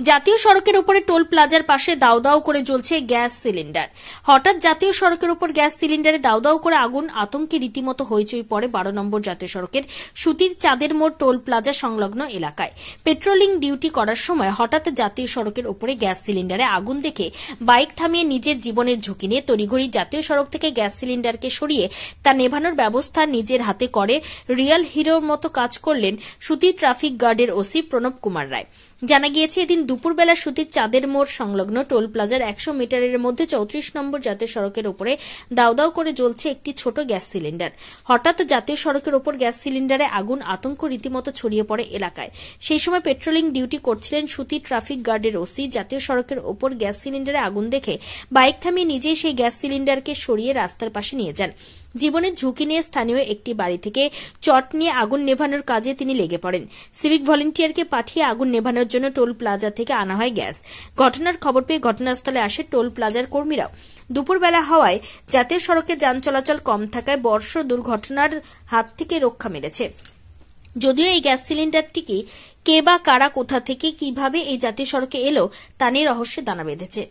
জাতীয় সড়কের উপরে টোল প্লাজার পাশে দাউ দাউ করে জ্বলছে গ্যাস সিলিন্ডার। হঠাৎ জাতীয় সড়কের উপর গ্যাস সিলিন্ডারে দাউ দাউ করে আগুন, আতঙ্কে রীতিমতো হইচই পড়ে 12 নম্বর জাতীয় সড়কের সুতির চাঁদের মোড় টোল প্লাজা সংলগ্ন এলাকায়। পেট্রোলিং ডিউটি করার সময় হঠাৎ জাতীয় সড়কের উপরে গ্যাস সিলিন্ডারে আগুন দেখে বাইক থামিয়ে নিজের জীবনের ঝুঁকি নিয়ে তড়িঘড়ি জাতীয় সড়ক থেকে গ্যাস সিলিন্ডারকে সরিয়ে তা নেভানোর ব্যবস্থা নিজের হাতে করে রিয়েল হিরোর মতো কাজ করলেন সুতির ট্রাফিক গার্ডের ওসি প্রণব কুমার রায়। জানা গিয়েছে, এদিন দুপুরবেলা সুতির চাঁদের মোড় সংলগ্ন টোল প্লাজার 100 মিটারের মধ্যে 34 নম্বর জাতীয় সড়কের উপরে দাউ দাউ করে জ্বলছে একটি ছোট গ্যাস সিলিন্ডার। হঠাৎ জাতীয় সড়কের উপর গ্যাস সিলিন্ডারে আগুন, আতঙ্ক রীতিমতো ছড়িয়ে পড়ে এলাকায়। সেই সময় পেট্রোলিং ডিউটি করছিলেন সুতির ট্রাফিক গার্ডের ওসি। জাতীয় সড়কের উপর গ্যাস সিলিন্ডারে আগুন দেখে বাইক থামিয়ে নিজেই সেই গ্যাস সিলিন্ডারকে সরিয়ে রাস্তার পাশে নিয়ে যান। জীবনের ঝুঁকি নিয়ে স্থানীয় একটি বাড়ি থেকে চট নিয়ে আগুন নেভানোর কাজে তিনি লেগে পড়েন। সিভিক ভলেন্টিয়ারকে পাঠিয়ে আগুন নেভানোর জন্য টোল প্লাজা থেকে আনা হয় গ্যাস। ঘটনার খবর পেয়ে ঘটনাস্থলে আসে টোল প্লাজার কর্মীরাও। দুপুরবেলা হওয়ায় জাতীয় সড়কে যান চলাচল কম থাকায় বর্ষ দুর্ঘটনার হাত থেকে রক্ষা মিলেছে। যদিও এই গ্যাস সিলিন্ডারটিকে কে বা কারা কোথা থেকে কিভাবে এই জাতীয় সড়কে এলো তা নিয়ে রহস্যে দানা বেঁধেছে।